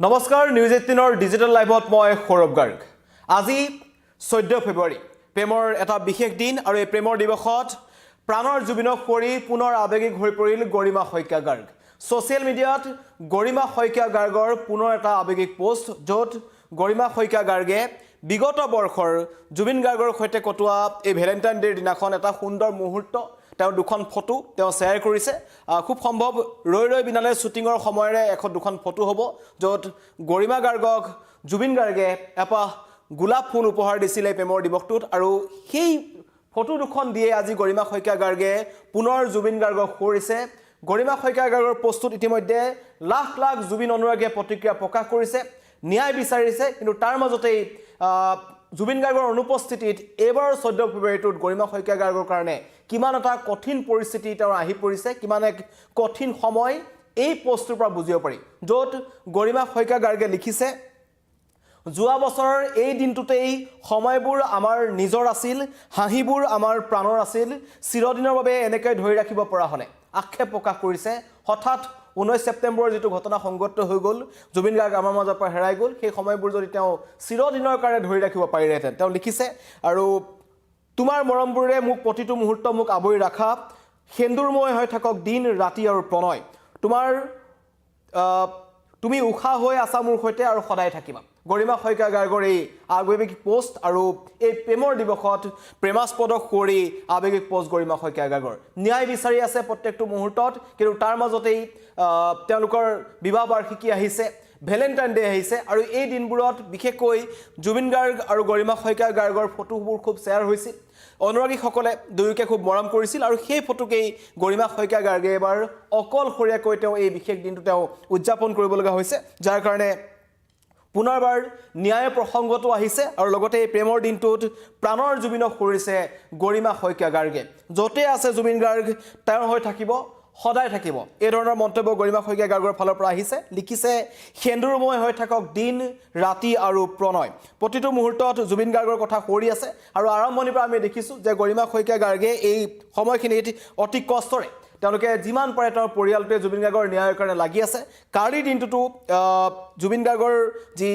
নমস্কাৰ news 18ৰ digital লাইভত মই সৌৰভ গাৰ্গ আজি 14 ফেব্ৰুৱাৰী প্ৰেমৰ এটা বিশেষ দিন আৰু এই প্ৰেমৰ দিৱসত প্ৰাণৰ জুবিনক কৰি পুনৰ আবেগিক হৈ পৰিল গৰিমা শইকীয়া গাৰ্গ সোশ্যাল মিডিয়াত গৰিমা শইকীয়া গাৰ্গৰ পুনৰ এটা আবেগিক পোষ্ট য'ত গৰিমা শইকীয়া গাৰ্গে বিগত বৰ্ষৰ জুবিন গাৰ্গৰ সৈতে কটোৱা এই ভেলেন্টাইন ডেৰ দিনাখন এটা সুন্দৰ মুহূৰ্ত তেওঁ দুখন ফটো তেওঁ শেয়াৰ কৰিছে খুব সম্ভৱ ৰৈ বিনালে শুটিংৰ সময়ৰে এখন দুখন ফটো হ'ব য'ত গৰিমা গাৰ্গক জুবিন গাৰ্গে এটা গোলাপ ফুল উপহাৰ দিছিলে প্ৰেমৰ দিৱসটোত আৰু সেই ফটো দুখন দিয়ে আজি গৰিমা শইকীয়া গাৰ্গে পুনৰ জুবিন গাৰ্গক কৰিছে গৰিমা শইকীয়া গাৰ্গৰ পোষ্টত ইতিমধ্যে লাখ লাখ জুবিন অনুৰাগীয়ে প্ৰতিক্ৰিয়া প্ৰকাশ কৰিছে ন্যায় বিচাৰিছে কিন্তু তাৰ মাজতেই জুবিন গাৰ্গৰ অনুপস্থিতিত এবাৰ 14 ফেব্ৰুৱাৰীটোত গৰিমা শইকীয়া গাৰ্গৰ কাৰণে কিমান এটা কঠিন পৰিস্থিতি তেওঁৰ আহি পৰিছে কিমান এক কঠিন সময় এই পোষ্টৰ পৰা বুজিব পাৰি য'ত গৰিমা শইকীয়া গাৰ্গে লিখিছে যোৱা বছৰৰ এই দিনটোতেই সময়বোৰ আমাৰ নিজৰ আছিল হাঁহিবোৰ আমাৰ প্ৰাণৰ আছিল চিৰদিনৰ বাবে এনেকৈ ধৰি ৰাখিব পৰা হলে আক্ষেপ প্ৰকাশ কৰিছে হঠাৎ 19 সেপ্টেম্বৰৰ যেটো ঘটনা সংগত হৈ গল জুবিন গাৰ্গ আমাৰ মাজৰ পৰা হেৰাই গল সেই সময়বোৰ যদি তেওঁ চিৰদিনৰ কাৰণে ধৰি ৰাখিব পাৰিলেহেঁতেন তেওঁ লিখিছে আৰু তোমাৰ মৰমবোৰে মোক প্ৰতিটো মুহূৰ্ত মোক আবৰি ৰাখা সেন্দুৰময় হৈ থাকক দিন ৰাতি আৰু প্ৰণয় তোমাৰ তুমি উখা হৈ আছা মোৰ সৈতে আৰু সদায় থাকিবা গৰিমা শইকীয়া গাৰ্গৰ এই আবেগিক পোষ্ট আৰু এই প্ৰেমৰ দিৱসত প্ৰেমাস্পদক কৰি আবেগিক পোষ্ট গৰিমা শইকীয়া গাৰ্গৰ ন্যায় বিচাৰি আছে প্ৰত্যেকটো মুহূৰ্তত কিন্তু তাৰ মাজতেই তেওঁলোকৰ বিবাহ বাৰ্ষিকী আহিছে ভেলেন্টাইন ডে আহিছে আৰু এই দিনবোৰত বিশেষকৈ জুবিন গাৰ্গ আৰু গৰিমা শইকীয়া গাৰ্গৰ ফটোবোৰ খুব শ্বেয়াৰ হৈছিল অনুৰাগীসকলে দুয়োকে খুব মৰম কৰিছিল আৰু সেই ফটোকেই গৰিমা শইকীয়া গাৰ্গে এবাৰ অকলশৰীয়াকৈ তেওঁ এই বিশেষ দিনটো তেওঁ উদযাপন কৰিব লগা হৈছে যাৰ কাৰণে পুনৰবাৰ ন্যায় প্ৰসংগটো আহিছে আৰু লগতে এই প্ৰেমৰ দিনটোত প্ৰাণৰ জুবিনক কৰিছে গৰিমা শইকীয়া গাৰ্গে য'তে আছে জুবিন গাৰ্গ তেওঁৰ হৈ থাকিব সদায় থাকিব এই ধৰণৰ মন্তব্য গৰিমা শইকীয়া গাৰ্গৰ ফালৰ পৰা আহিছে লিখিছে সেন্দুৰময় হৈ থাকক দিন ৰাতি আৰু প্ৰণয় প্ৰতিটো মুহূৰ্তত জুবিন গাৰ্গৰ কথা কৰি আছে আৰু আৰম্ভণিৰ পৰা আমি দেখিছো যে গৰিমা শইকীয়া গাৰ্গে এই সময়খিনিত অতি কষ্টৰে তেওঁলোকে যিমান পাৰে তেওঁৰ পৰিয়ালটোৱে জুবিন গাৰ্গৰ ন্যায়ৰ কাৰণে লাগি আছে কালি দিনটোতো জুবিন গাৰ্গৰ যি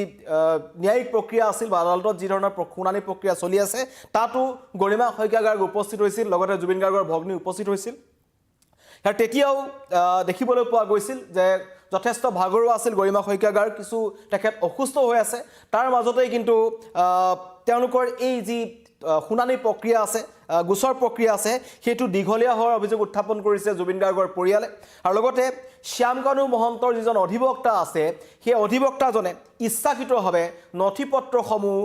ন্যায়িক প্ৰক্ৰিয়া আছিল বা আদালতত যি ধৰণৰ শুনানি প্ৰক্ৰিয়া চলি আছে তাতো গৰিমা শইকীয়া গাৰ্গ উপস্থিত হৈছিল লগতে জুবিন গাৰ্গৰ ভগ্নী উপস্থিত হৈছিল আৰু তেতিয়াও দেখিবলৈ পোৱা গৈছিল যে যথেষ্ট ভাগৰুৱা আছিল গৰিমা শইকীয়া গাৰ্গ কিছু তেখেত অসুস্থ হৈ আছে তাৰ মাজতেই কিন্তু তেওঁলোকৰ এই যি শুনানি প্ৰক্ৰিয়া আছে গোচৰ প্ৰক্ৰিয়া আছে সেইটো দীঘলীয়া হোৱাৰ অভিযোগ উত্থাপন কৰিছে জুবিন গাৰ্গৰ পৰিয়ালে আৰু লগতে শ্যামকানু মহন্তৰ যিজন অধিবক্তা আছে সেই অধিবক্তাজনে ইচ্ছাকৃতভাৱে নথিপত্ৰসমূহ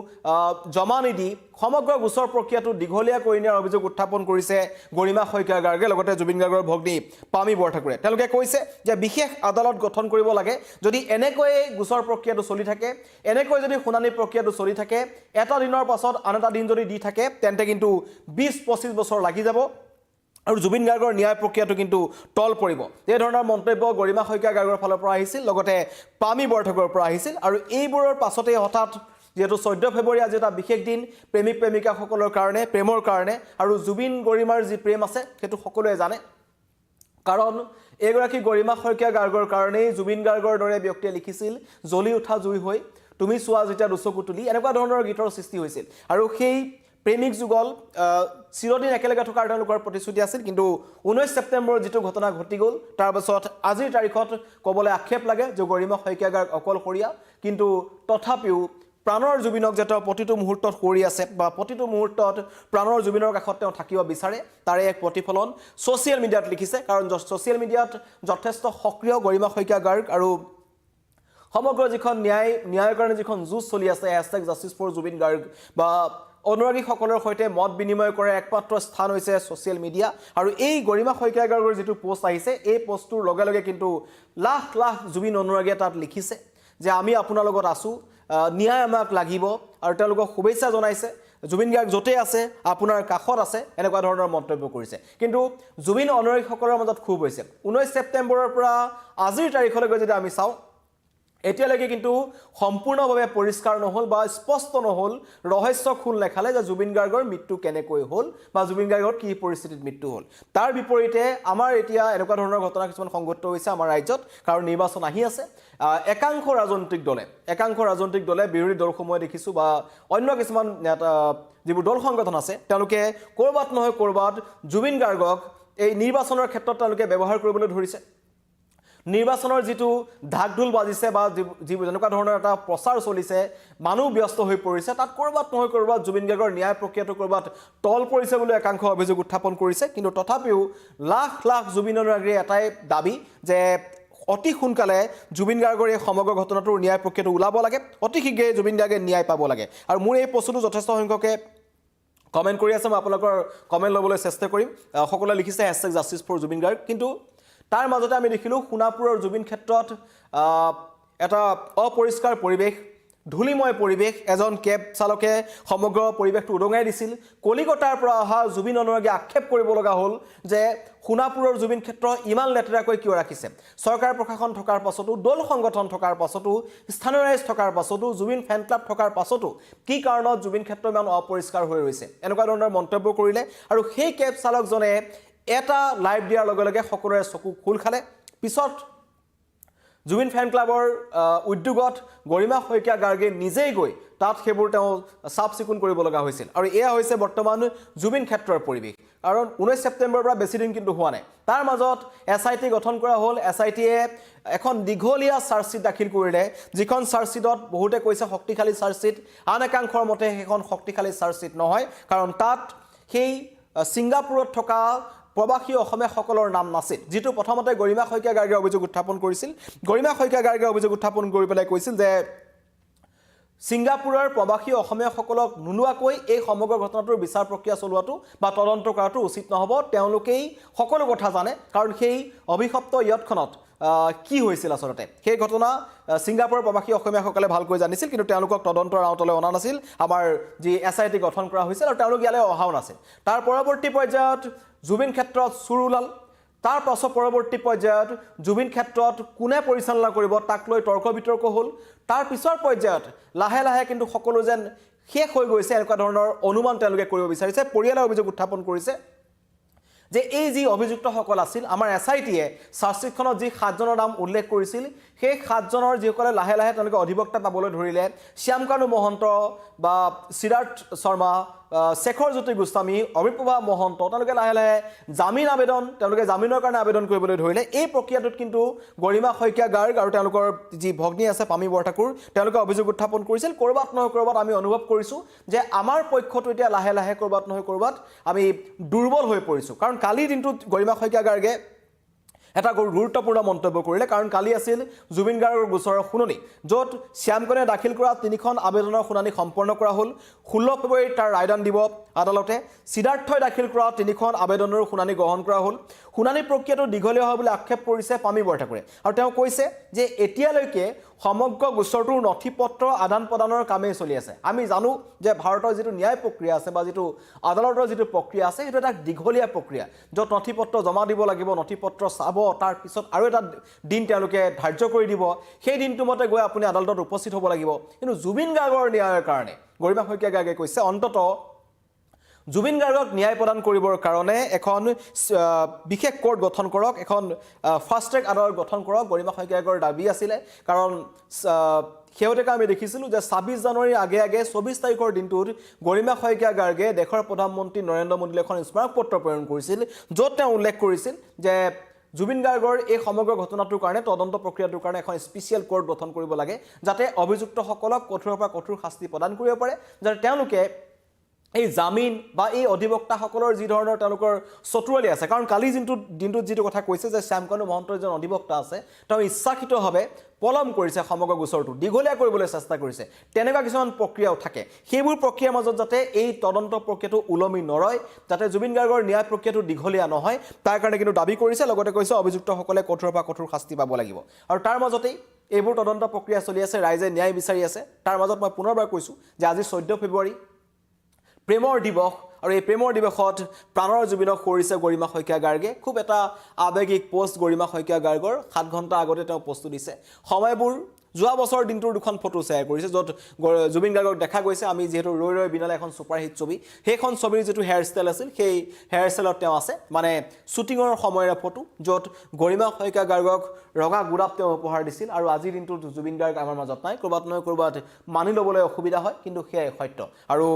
জমা নিদি সমগ্ৰ গোচৰ প্ৰক্ৰিয়াটো দীঘলীয়া কৰি নিয়াৰ অভিযোগ উত্থাপন কৰিছে গৰিমা শইকীয়া গাৰ্গে লগতে জুবিন গাৰ্গৰ ভগ্নী পামী বৰঠাকুৰে তেওঁলোকে কৈছে যে বিশেষ আদালত গঠন কৰিব লাগে যদি এনেকৈ গোচৰ প্ৰক্ৰিয়াটো চলি থাকে এনেকৈ যদি শুনানি প্ৰক্ৰিয়াটো চলি থাকে এটা দিনৰ পাছত আন এটা দিন যদি দি থাকে তেন্তে কিন্তু 20-25 বছৰ লাগি যাব আৰু জুবিন গাৰ্গৰ ন্যায় প্ৰক্ৰিয়াটো কিন্তু টল পৰিব এই ধৰণৰ মন্তব্য গৰিমা শইকীয়া গাৰ্গৰ ফালৰ পৰা আহিছিল লগতে পামী বৰঠাকুৰৰ পৰা আহিছিল আৰু এইবোৰৰ পাছতে হঠাৎ যেহেতু 14 ফেব্ৰুৱাৰী আজি এটা বিশেষ দিন প্ৰেমিক প্ৰেমিকাসকলৰ কাৰণে প্ৰেমৰ কাৰণে আৰু জুবিন গৰিমাৰ যি প্ৰেম আছে সেইটো সকলোৱে জানে কাৰণ এগৰাকী গৰিমা শইকীয়া গাৰ্গৰ কাৰণেই জুবিন গাৰ্গৰ দৰে ব্যক্তিয়ে লিখিছিল জ্বলি উঠা জুই হৈ তুমি চোৱা যেতিয়া দুচকু তুলি এনেকুৱা ধৰণৰ গীতৰ সৃষ্টি হৈছিল আৰু সেই প্ৰেমিক যুগল চিৰদিন একেলগে থকাৰ তেওঁলোকৰ প্ৰতিশ্ৰুতি আছিল কিন্তু 19 সেপ্টেম্বৰৰ যেটো ঘটনা ঘটি গ'ল তাৰ পাছত আজিৰ তাৰিখত ক'বলৈ আক্ষেপ লাগে যে গৰিমা শইকীয়া গাৰ্গ অকলশৰীয়া কিন্তু তথাপিও প্ৰাণৰ জুবিনক যে তেওঁ প্ৰতিটো মুহূৰ্তত কৰি আছে বা প্ৰতিটো মুহূৰ্তত প্ৰাণৰ জুবিনৰ কাষত তেওঁ থাকিব বিচাৰে তাৰে এক প্ৰতিফলন সোশ্যাল মিডিয়াত লিখিছে কাৰণ সোশ্যাল মিডিয়াত যথেষ্ট সক্ৰিয় গৰিমা শইকীয়া গাৰ্গ আৰু সমগ্ৰ যিখন ন্যায়ৰ কাৰণে যিখন যুঁজ চলি আছে #justice4Jubin Garg বা অনুৰাগীসকলৰ সৈতে মত বিনিময় কৰে একমাত্ৰ স্থান হৈছে সোশ্যাল মিডিয়া আৰু এই গৰিমা শইকীয়া গাৰ্গৰ যেটো পোষ্ট আহিছে এই পোষ্টটোৰ লগে লগে কিন্তু লাখ লাখ জুবিন অনুৰাগীয়ে তাত লিখিছে যে আমি আপোনাৰ লগত আছো ন্যায় আমাক লাগিব আৰু তেওঁলোকক শুভেচ্ছা জনাইছে জুবিন গাৰ্গ য'তে আছে আপোনাৰ কাষত আছে এনেকুৱা ধৰণৰ মন্তব্য কৰিছে কিন্তু জুবিন অনুৰাগীসকলৰ মাজত খুব হৈছে 19 সেপ্টেম্বৰৰ পৰা আজিৰ তাৰিখলৈকে যদি আমি চাওঁ এতিয়ালৈকে কিন্তু সম্পূৰ্ণভাৱে পৰিষ্কাৰ নহ'ল বা স্পষ্ট নহ'ল ৰহস্য খোল নেখালে যে জুবিন গাৰ্গৰ মৃত্যু কেনেকৈ হ'ল বা জুবিন গাৰ্গৰ কি পৰিস্থিতিত মৃত্যু হ'ল তাৰ বিপৰীতে আমাৰ এতিয়া এনেকুৱা ধৰণৰ ঘটনা কিছুমান সংঘটিত হৈছে আমাৰ ৰাজ্যত কাৰণ নিৰ্বাচন আহি আছে একাংশ ৰাজনৈতিক দলে বিৰোধী দলসমূহে দেখিছোঁ বা অন্য কিছুমান যিবোৰ দল সংগঠন আছে তেওঁলোকে ক'ৰবাত নহয় ক'ৰবাত জুবিন গাৰ্গক এই নিৰ্বাচনৰ ক্ষেত্ৰত তেওঁলোকে ব্যৱহাৰ কৰিবলৈ ধৰিছে নিৰ্বাচনৰ যিটো ঢাকঢোল বাজিছে বা যিবোৰ যেনেকুৱা ধৰণৰ এটা প্ৰচাৰ চলিছে মানুহ ব্যস্ত হৈ পৰিছে তাত ক'ৰবাত নহয় ক'ৰবাত জুবিন গাৰ্গৰ ন্যায় প্ৰক্ৰিয়াটো ক'ৰবাত তল পৰিছে বুলি একাংশ অভিযোগ উত্থাপন কৰিছে কিন্তু তথাপিও লাখ লাখ জুবিন অনুৰাগীৰ এটাই দাবী যে অতি সোনকালে জুবিন গাৰ্গৰ এই সমগ্ৰ ঘটনাটোৰ ন্যায় প্ৰক্ৰিয়াটো ওলাব লাগে অতি শীঘ্ৰে জুবিন গাৰ্গে ন্যায় পাব লাগে আৰু মোৰ এই প্ৰশ্নটো যথেষ্ট সংখ্যকে কমেণ্ট কৰি আছে মই আপোনালোকৰ কমেণ্ট ল'বলৈ চেষ্টা কৰিম সকলোৱে লিখিছে #justice4Jubin Garg কিন্তু তাৰ মাজতে আমি দেখিলোঁ সোণাপুৰৰ জুবিন ক্ষেত্ৰত এটা অপৰিষ্কাৰ পৰিৱেশ ধূলিময় পৰিৱেশ এজন কেব চালকে সমগ্ৰ পৰিৱেশটো উদঙাই দিছিল কলিকতাৰ পৰা অহা জুবিন অনুৰাগী আক্ষেপ কৰিব লগা হ'ল যে সোণাপুৰৰ জুবিন ক্ষেত্ৰ ইমান লেতেৰাকৈ কিয় ৰাখিছে চৰকাৰ প্ৰশাসন থকাৰ পাছতো দল সংগঠন থকাৰ পাছতো স্থানীয় ৰাইজ থকাৰ পাছতো জুবিন ফেন ক্লাব থকাৰ পাছতো কি কাৰণত জুবিন ক্ষেত্ৰ ইমান অপৰিষ্কাৰ হৈ ৰৈছে এনেকুৱা ধৰণৰ মন্তব্য কৰিলে আৰু সেই কেব চালকজনে এটা লাইভ দিয়াৰ লগে লগে সকলোৰে চকু খোল খালে পিছত জুবিন ফেন ক্লাবৰ উদ্যোগত গৰিমা শইকীয়া গাৰ্গে নিজেই গৈ তাত সেইবোৰ তেওঁ চাফ চিকুণ কৰিব লগা হৈছিল আৰু এয়া হৈছে বৰ্তমান জুবিন ক্ষেত্ৰৰ পৰিৱেশ কাৰণ 19 ছেপ্টেম্বৰৰ পৰা বেছি দিন কিন্তু হোৱা নাই তাৰ মাজত SIT গঠন কৰা হ'ল SITয়ে এখন দীঘলীয়া চাৰ্জশ্বিট দাখিল কৰিলে যিখন চাৰ্জশ্বিটত বহুতে কৈছে শক্তিশালী চাৰ্জশ্বিট আন একাংশৰ মতে সেইখন শক্তিশালী চাৰ্জশ্বিট নহয় কাৰণ তাত সেই ছিংগাপুৰত থকা প্ৰবাসী অসমীয়াসকলৰ নাম নাছিল যিটো প্ৰথমতে গৰিমা শইকীয়া গাৰ্গে অভিযোগ উত্থাপন কৰিছিল গৰিমা শইকীয়া গাৰ্গে অভিযোগ উত্থাপন কৰি পেলাই কৈছিল যে ছিংগাপুৰৰ প্ৰবাসী অসমীয়াসকলক নুলোৱাকৈ এই সমগ্ৰ ঘটনাটোৰ বিচাৰ প্ৰক্ৰিয়া চলোৱাটো বা তদন্ত কৰাটো উচিত নহ'ব তেওঁলোকেই সকলো কথা জানে কাৰণ সেই অভিশপ্ত ইয়তখনত কি হৈছিল আচলতে সেই ঘটনা ছিংগাপুৰৰ প্ৰবাসী অসমীয়াসকলে ভালকৈ জানিছিল কিন্তু তেওঁলোকক তদন্তৰ আওতালৈ অনা নাছিল আমাৰ যি SIT গঠন কৰা হৈছিল আৰু তেওঁলোক ইয়ালৈ অহাও নাছিল তাৰ পৰৱৰ্তী পৰ্যায়ত জুবিন ক্ষেত্ৰত চুৰ ওলাল তাৰ পাছত পৰৱৰ্তী পৰ্যায়ত জুবিন ক্ষেত্ৰত কোনে পৰিচালনা কৰিব তাক লৈ তৰ্ক বিতৰ্ক হ'ল তাৰ পিছৰ পৰ্যায়ত লাহে লাহে কিন্তু সকলো যেন শেষ হৈ গৈছে এনেকুৱা ধৰণৰ অনুমান তেওঁলোকে কৰিব বিচাৰিছে পৰিয়ালৰ অভিযোগ উত্থাপন কৰিছে যে এই যি অভিযুক্তসকল আছিল আমাৰ SITয়ে চাৰ্জশ্বিটখনত যি 7জনৰ নাম উল্লেখ কৰিছিল সেই 7জনৰ যিসকলে লাহে লাহে তেওঁলোকে অধিবক্তা পাবলৈ ধৰিলে শ্যামকানু মহন্ত বা সিদ্ধাৰ্থ শৰ্মা শেখৰ জ্যোতি গোস্বামী অভিপ্ৰভা মহন্ত তেওঁলোকে লাহে লাহে তেওঁলোকে জামিনৰ কাৰণে আবেদন কৰিবলৈ ধৰিলে এই প্ৰক্ৰিয়াটোত কিন্তু গৰিমা শইকীয়া গাৰ্গ আৰু তেওঁলোকৰ যি ভগ্নী আছে পামী বৰঠাকুৰ তেওঁলোকে অভিযোগ উত্থাপন কৰিছিল ক'ৰবাত নহয় ক'ৰবাত আমি অনুভৱ কৰিছোঁ যে আমাৰ পক্ষটো এতিয়া লাহে লাহে ক'ৰবাত নহয় ক'ৰবাত আমি দুৰ্বল হৈ পৰিছোঁ কাৰণ কালিৰ দিনটোত গৰিমা শইকীয়া গাৰ্গে এটা গুৰুত্বপূৰ্ণ মন্তব্য কৰিলে কাৰণ কালি আছিল জুবিন গাৰ্গৰ গোচৰৰ শুনানি য'ত শ্যামকনে দাখিল কৰা 3খন আবেদনৰ শুনানি সম্পন্ন কৰা হ'ল 16 ফেব্ৰুৱাৰীত তাৰ ৰায়দান দিব আদালতে সিদ্ধাৰ্থই দাখিল কৰা 3খন আবেদনৰ শুনানি গ্ৰহণ কৰা হ'ল শুনানি প্ৰক্ৰিয়াটো দীঘলীয়া হয় বুলি আক্ষেপ কৰিছে পামী বৰঠাকুৰে আৰু তেওঁ কৈছে যে এতিয়ালৈকে সমগ্ৰ গোচৰটোৰ নথিপত্ৰ আদান প্ৰদানৰ কামেই চলি আছে আমি জানো যে ভাৰতৰ যিটো ন্যায় প্ৰক্ৰিয়া আছে বা যিটো আদালতৰ যিটো প্ৰক্ৰিয়া আছে সেইটো এটা দীঘলীয়া প্ৰক্ৰিয়া য'ত নথিপত্ৰ জমা দিব লাগিব নথিপত্ৰ চাব তাৰ পিছত আৰু এটা দিন তেওঁলোকে ধাৰ্য কৰি দিব সেই দিনটো মতে গৈ আপুনি আদালতত উপস্থিত হ'ব লাগিব কিন্তু জুবিন গাৰ্গৰ ন্যায়ৰ কাৰণে গৰিমা শইকীয়া গাৰ্গে কৈছে অন্ততঃ জুবিন গাৰ্গক ন্যায় প্ৰদান কৰিবৰ কাৰণে এখন বিশেষ কোৰ্ট গঠন কৰক এখন ফাষ্ট ট্ৰেক আদালত গঠন কৰক গৰিমা শইকীয়া গাৰ্গৰ দাবী আছিলে কাৰণ শেহতীয়াকৈ আমি দেখিছিলোঁ যে 26 জানুৱাৰীৰ আগে আগে 24 তাৰিখৰ দিনটোত গৰিমা শইকীয়া গাৰ্গে দেশৰ প্ৰধানমন্ত্ৰী নৰেন্দ্ৰ মোদীলৈ এখন স্মাৰক পত্ৰ প্ৰেৰণ কৰিছিল য'ত তেওঁ উল্লেখ কৰিছিল যে জুবিন গাৰ্গৰ এই সমগ্ৰ ঘটনাটোৰ কাৰণে তদন্ত প্ৰক্ৰিয়াটোৰ কাৰণে এখন স্পেচিয়েল কোৰ্ট গঠন কৰিব লাগে যাতে অভিযুক্তসকলক কঠোৰৰ পৰা কঠোৰ শাস্তি প্ৰদান কৰিব পাৰে যাতে তেওঁলোকে এই জামিন বা এই অধিবক্তাসকলৰ যি ধৰণৰ তেওঁলোকৰ চতুৱালি আছে কাৰণ কালি দিনটোত যিটো কথা কৈছে যে শ্যামকানু মহন্তৰ এজন অধিবক্তা আছে তেওঁ ইচ্ছাকৃতভাৱে পলম কৰিছে সমগ্ৰ গোচৰটো দীঘলীয়া কৰিবলৈ চেষ্টা কৰিছে তেনেকুৱা কিছুমান প্ৰক্ৰিয়াও থাকে সেইবোৰ প্ৰক্ৰিয়াৰ মাজত যাতে এই তদন্ত প্ৰক্ৰিয়াটো উলমি নৰয় যাতে জুবিন গাৰ্গৰ ন্যায় প্ৰক্ৰিয়াটো দীঘলীয়া নহয় তাৰ কাৰণে কিন্তু দাবী কৰিছে লগতে কৈছে অভিযুক্তসকলে কঠোৰৰ পৰা কঠোৰ শাস্তি পাব লাগিব আৰু তাৰ মাজতেই এইবোৰ তদন্ত প্ৰক্ৰিয়া চলি আছে ৰাইজে ন্যায় বিচাৰি আছে তাৰ মাজত মই পুনৰবাৰ কৈছোঁ যে আজি 14 ফেব্ৰুৱাৰী প্ৰেমৰ দিৱস আৰু এই প্ৰেমৰ দিৱসত প্ৰাণৰ জুবিনক কৰিছে গৰিমা শইকীয়া গাৰ্গে খুব এটা আৱেগিক পোষ্ট গৰিমা শইকীয়া গাৰ্গৰ 7 ঘণ্টা আগতে তেওঁ পোষ্টটো দিছে সময়বোৰ যোৱা বছৰ দিনটোৰ দুখন ফটো শ্বেয়াৰ কৰিছে য'ত জুবিন গাৰ্গক দেখা গৈছে আমি যিহেতু ৰৈ ৰৈ বিনালে এখন ছুপাৰহিট ছবি সেইখন ছবিৰ যিটো হেয়াৰ ষ্টাইল আছিল সেই হেয়াৰ ষ্টাইলত তেওঁ আছে মানে শ্বুটিঙৰ সময়ৰ ফটো য'ত গৰিমা শইকীয়া গাৰ্গক ৰঙা গোলাপ তেওঁ উপহাৰ দিছিল আৰু আজিৰ দিনটোত জুবিন গাৰ্গ আমাৰ মাজত নাই ক'ৰবাত নহয় ক'ৰবাত মানি ল'বলৈ অসুবিধা হয় কিন্তু সেয়াই সত্য আৰু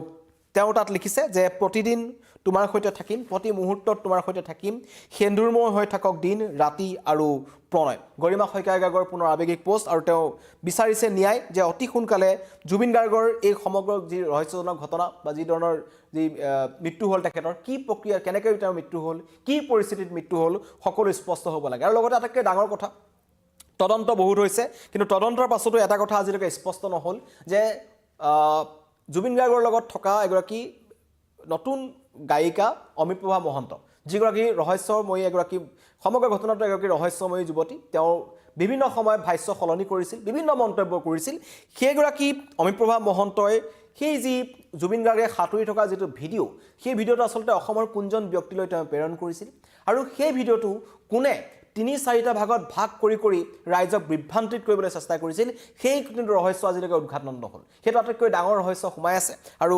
তেওঁ তাত লিখিছে যে প্ৰতিদিন তোমাৰ সৈতে থাকিম প্ৰতি মুহূৰ্তত তোমাৰ সৈতে থাকিম সেন্দুৰময় হৈ থাকক দিন ৰাতি আৰু প্ৰণয় গৰিমা শইকীয়া গাৰ্গৰ পুনৰ আৱেগিক পোষ্ট আৰু তেওঁ বিচাৰিছে ন্যায় যে অতি সোনকালে জুবিন গাৰ্গৰ এই সমগ্ৰ যি ৰহস্যজনক ঘটনা বা যি ধৰণৰ যি মৃত্যু হ'ল তেখেতৰ কি প্ৰক্ৰিয়া কেনেকৈ তেওঁৰ মৃত্যু হ'ল কি পৰিস্থিতিত মৃত্যু হ'ল সকলো স্পষ্ট হ'ব লাগে আৰু লগতে আটাইতকৈ ডাঙৰ কথা তদন্ত বহুত হৈছে কিন্তু তদন্তৰ পাছতো এটা কথা আজিলৈকে স্পষ্ট নহ'ল যে জুবিন গাৰ্গৰ লগত থকা এগৰাকী নতুন গায়িকা অমিপ্ৰভা মহন্ত যিগৰাকী ৰহস্যময়ী এগৰাকী সমগ্ৰ ঘটনাটো এগৰাকী ৰহস্যময়ী যুৱতী তেওঁ বিভিন্ন সময়ত ভাষ্য সলনি কৰিছিল বিভিন্ন মন্তব্য কৰিছিল সেইগৰাকী অমিপ্ৰভা মহন্তই সেই যি জুবিন গাৰ্গে সাঁতুৰি থকা যিটো ভিডিঅ' সেই ভিডিঅ'টো আচলতে অসমৰ কোনজন ব্যক্তিলৈ তেওঁ প্ৰেৰণ কৰিছিল আৰু সেই ভিডিঅ'টো কোনে ৩-৪টা ভাগত ভাগ কৰি ৰাইজক বিভ্ৰান্তিত কৰিবলৈ চেষ্টা কৰিছিল সেই কিন্তু ৰহস্য আজিলৈকে উদ্ঘাটন নহ'ল সেইটো আটাইতকৈ ডাঙৰ ৰহস্য সোমাই আছে আৰু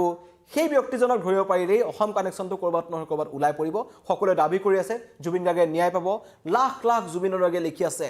সেই ব্যক্তিজনক ধৰিব পাৰিলেই অসম কানেকশ্যনটো ক'ৰবাত নহয় ক'ৰবাত ওলাই পৰিব সকলোৱে দাবী কৰি আছে জুবিন গাৰ্গে ন্যায় পাব লাখ লাখ জুবিনৰ লগে লিখি আছে